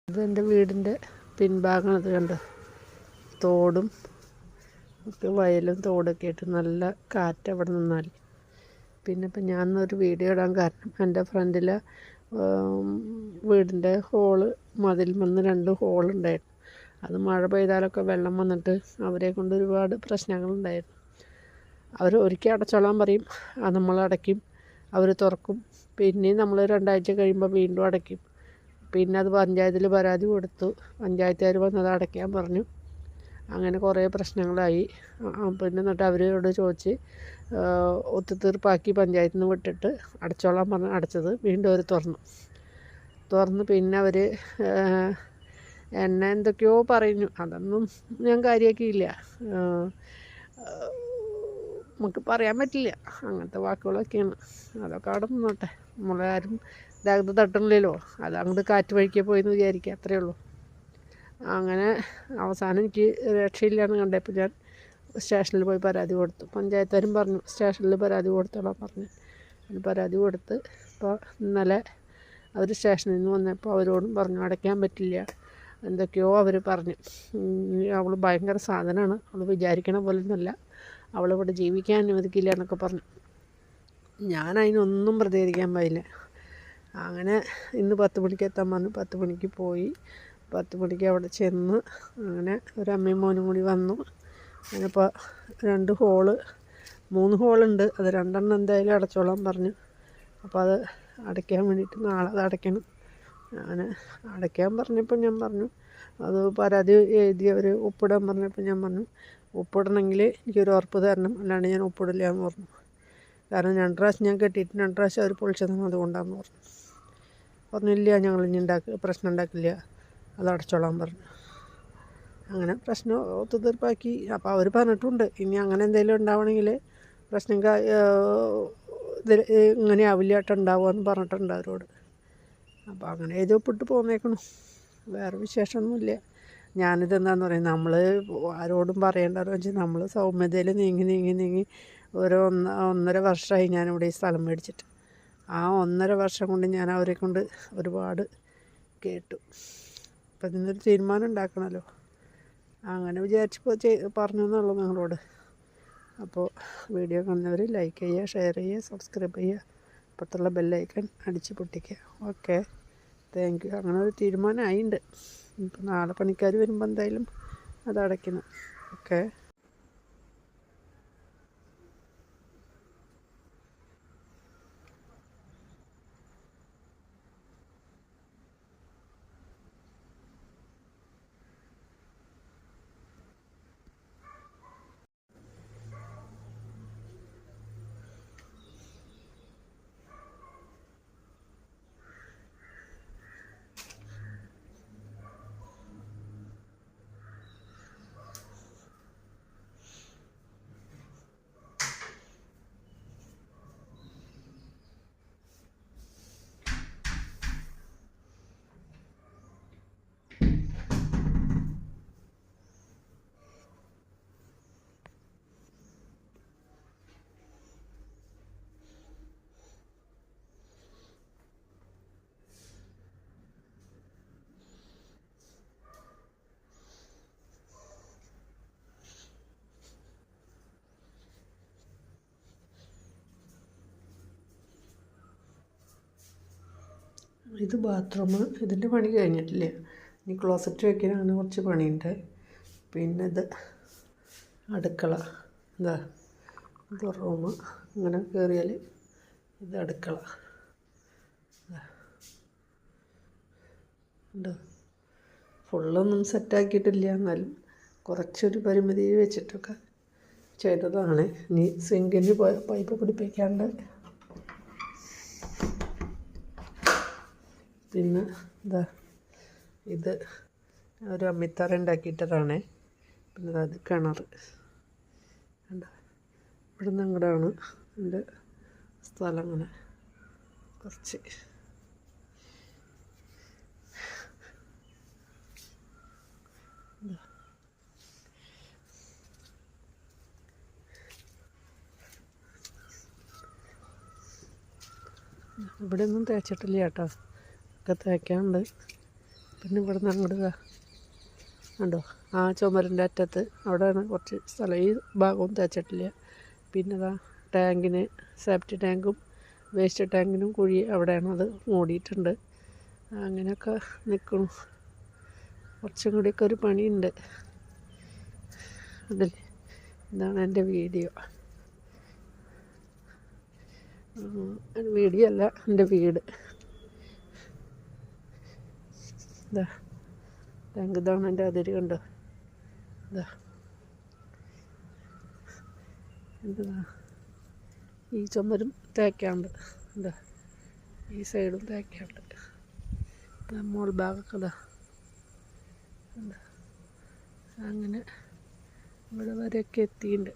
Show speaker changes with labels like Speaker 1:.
Speaker 1: ഇതെൻ്റെ വീടിൻ്റെ പിൻഭാഗമാണ്. ഇത് കണ്ടോ, തോടും ഒക്കെ വയലും തോടൊക്കെ ആയിട്ട് നല്ല കാറ്റ് അവിടെ നിന്നാൽ. പിന്നെ ഇപ്പം ഞാനൊരു വീഡിയോ ഇടാൻ കാരണം എൻ്റെ ഫ്രണ്ടിലെ വീടിൻ്റെ മതിൽ വന്ന് 2 ഹോളുണ്ടായിരുന്നു. അത് മഴ പെയ്താലൊക്കെ വെള്ളം വന്നിട്ട് അവരെ കൊണ്ട് ഒരുപാട് പ്രശ്നങ്ങളുണ്ടായിരുന്നു. അവർ ഒരിക്കൽ അടച്ചോളാൻ പറയും, അത് നമ്മൾ അടയ്ക്കും, അവർ തുറക്കും, പിന്നെയും നമ്മൾ 2 ആഴ്ച കഴിയുമ്പോൾ വീണ്ടും അടയ്ക്കും. പിന്നെ അത് പഞ്ചായത്തിൽ പരാതി കൊടുത്തു. പഞ്ചായത്തുകാർ വന്നത് അടയ്ക്കാൻ പറഞ്ഞു. അങ്ങനെ കുറേ പ്രശ്നങ്ങളായി. പിന്നെ എന്നിട്ട് അവരോട് ചോദിച്ച് ഒത്തുതീർപ്പാക്കി പഞ്ചായത്തിൽ നിന്ന് വിട്ടിട്ട് അടച്ചോളാൻ പറഞ്ഞ് അടച്ചത്. വീണ്ടും അവർ തുറന്ന് പിന്നെ അവർ എന്നെ എന്തൊക്കെയോ പറഞ്ഞു. അതൊന്നും ഞാൻ കാര്യമാക്കിയില്ല. നമുക്ക് പറയാൻ പറ്റില്ല, അങ്ങനത്തെ വാക്കുകളൊക്കെയാണ്. അതൊക്കെ അവിടെ നിന്നോട്ടെ, നമ്മളാരും ഇതാകത്ത് തട്ടണില്ലല്ലോ. അത് അങ്ങോട്ട് കാറ്റ് വഴിക്കേ പോയെന്ന് വിചാരിക്കുക, അത്രയേ ഉള്ളൂ. അങ്ങനെ അവസാനം എനിക്ക് രക്ഷയില്ലാന്ന് കണ്ടപ്പോൾ ഞാൻ സ്റ്റേഷനിൽ പോയി പരാതി കൊടുത്തു. പഞ്ചായത്തുകാരും പറഞ്ഞു സ്റ്റേഷനിൽ പരാതി കൊടുത്തോളാം പറഞ്ഞു. അതിന് പരാതി കൊടുത്ത് ഇപ്പോൾ ഇന്നലെ അവർ സ്റ്റേഷനിൽ നിന്ന് വന്നപ്പോൾ അവരോടും പറഞ്ഞു അടയ്ക്കാൻ പറ്റില്ല, എന്തൊക്കെയോ അവർ പറഞ്ഞു. അവൾ ഭയങ്കര സാധനമാണ്, അവൾ വിചാരിക്കണ പോലെ ഒന്നുമല്ല, അവളിവിടെ ജീവിക്കാൻ അനുവദിക്കില്ല എന്നൊക്കെ പറഞ്ഞു. ഞാൻ അതിനൊന്നും പ്രതികരിക്കാൻ പാടില്ല. അങ്ങനെ ഇന്ന് 10 മണിക്ക് എത്താൻ പറഞ്ഞു. 10 മണിക്ക് പോയി. 10 മണിക്ക് അവിടെ ചെന്ന് അങ്ങനെ ഒരു അമ്മയും മോനും കൂടി വന്നു. അങ്ങനെപ്പോൾ 3 ഹോളുണ്ട്. അത് 2 എന്തായാലും അടച്ചോളാൻ പറഞ്ഞു. അപ്പോൾ അത് അടയ്ക്കാൻ വേണ്ടിയിട്ട് നാളെ അത് അടയ്ക്കണം. അങ്ങനെ അടയ്ക്കാൻ പറഞ്ഞപ്പോൾ ഞാൻ പറഞ്ഞു, അത് പരാതി എഴുതി അവർ ഒപ്പിടാൻ പറഞ്ഞപ്പോൾ ഞാൻ പറഞ്ഞു, ഒപ്പിടണമെങ്കിൽ എനിക്കൊരു ഉറപ്പ് തരണം, അല്ലാണ്ട് ഞാൻ ഒപ്പിടില്ല എന്ന് പറഞ്ഞു. കാരണം 2 പ്രാവശ്യം ഞാൻ കെട്ടിയിട്ട് 2 പ്രാവശ്യം അവർ പൊളിച്ചതാണ്, അതുകൊണ്ടാണെന്ന് പറഞ്ഞില്ല. ഞങ്ങൾ ഇനി പ്രശ്നം ഉണ്ടാക്കില്ല, അത് അടച്ചോളാൻ പറഞ്ഞു. അങ്ങനെ പ്രശ്നം ഒത്തുതീർപ്പാക്കി. അപ്പോൾ അവർ പറഞ്ഞിട്ടുണ്ട് ഇനി അങ്ങനെ എന്തെങ്കിലും ഉണ്ടാവണമെങ്കിൽ പ്രശ്നം ഇങ്ങനെ ആവില്ലാട്ട് ഉണ്ടാവുമെന്ന് പറഞ്ഞിട്ടുണ്ട് അവരോട്. അപ്പോൾ അങ്ങനെ എഴുതി ഒപ്പിട്ട് പോന്നേക്കണം. വേറെ വിശേഷമൊന്നുമില്ല. ഞാനിതെന്താന്ന് പറയുന്നത്, നമ്മൾ ആരോടും പറയേണ്ടതെന്ന് വെച്ചാൽ നമ്മൾ സൗമ്യതയിൽ നീങ്ങി ഒരു 1.5 വർഷമായി ഞാനിവിടെ ഈ സ്ഥലം മേടിച്ചിട്ട്. ആ 1.5 വർഷം കൊണ്ട് ഞാൻ അവരെ കൊണ്ട് ഒരുപാട് കേട്ടു. അപ്പം ഇതിനൊരു തീരുമാനം ഉണ്ടാക്കണമല്ലോ. അങ്ങനെ വിചാരിച്ചപ്പോൾ പറഞ്ഞു എന്നുള്ളൂ നിങ്ങളോട്. അപ്പോൾ വീഡിയോ കാണുന്നവർ ലൈക്ക് ചെയ്യുക, ഷെയർ ചെയ്യുക, സബ്സ്ക്രൈബ് ചെയ്യുക, അപ്പുറത്തുള്ള ബെല്ലൈക്കൺ അടിച്ച് പൊട്ടിക്കുക. Okay, thank you. അങ്ങനെ ഒരു തീരുമാനമായിട്ടുണ്ട്. ഇപ്പം നാളെ പണിക്കാർ വരുമ്പോൾ എന്തായാലും അത് അടയ്ക്കണം. ഓക്കെ. ഇത് ബാത്റൂം, ഇതിൻ്റെ പണി കഴിഞ്ഞിട്ടില്ല. ഇനി ക്ലോസറ്റ് വയ്ക്കാൻ അങ്ങനെ കുറച്ച് പണിയുണ്ട്. പിന്നെ ഇത് അടുക്കള, ഇത് റൂം. ഇങ്ങനെ കയറിയാൽ ഇത് അടുക്കള. ഉണ്ടോ, ഫുള്ളൊന്നും സെറ്റാക്കിയിട്ടില്ല, എന്നാലും കുറച്ചൊരു പരിമിതി വെച്ചിട്ടൊക്കെ ചെയ്തതാണ്. ഇനി സിങ്കിന് പൈപ്പ് പിടിപ്പിക്കാണ്ട്. പിന്നെ ഇത് ഒരു അമ്മിത്തറ ഉണ്ടാക്കിയിട്ടതാണ്. പിന്നെ അത് കിണർ. ഇവിടെ നിന്ന് അങ്ങോട്ടാണ് എൻ്റെ സ്ഥലം. അങ്ങനെ കുറച്ച് ഇവിടെ ഒന്നും തേച്ചിട്ടില്ല കേട്ടോ, ഒക്കെ തേക്കാനുണ്ട്. പിന്നെ ഇവിടെ നിന്ന് അങ്ങോട്ട് കണ്ടോ, ആ ചുമരിൻ്റെ അറ്റത്ത് അവിടെയാണ് കുറച്ച് സ്ഥലം. ഈ ഭാഗവും തേച്ചിട്ടില്ല. പിന്നെ ടാങ്കിന്, സേഫ്റ്റി ടാങ്കും വേസ്റ്റ് ടാങ്കിനും കുഴി അവിടെയാണ്, അത് മൂടിയിട്ടുണ്ട്. അങ്ങനെയൊക്കെ നിൽക്കണം. കുറച്ചും കൂടിയൊക്കെ ഒരു പണിയുണ്ട്. അതല്ലേ, ഇതാണ് എൻ്റെ വീഡിയോ. വീഡിയോ അല്ല, എൻ്റെ വീട്. ഇതാ ടാങ്ക്, ഇതാണ് എൻ്റെ അതിര്. കണ്ടോ, ഇതാ എന്താ, ഈ ചുമരും തേക്കാണ്ട്. എന്താ, ഈ സൈഡും തേക്കാണ്ട്. മോൾ ഭാഗമൊക്കെ ഇതാ. എന്താ, അങ്ങനെ ഇവിടെ വരെയൊക്കെ എത്തിയിട്ടുണ്ട്.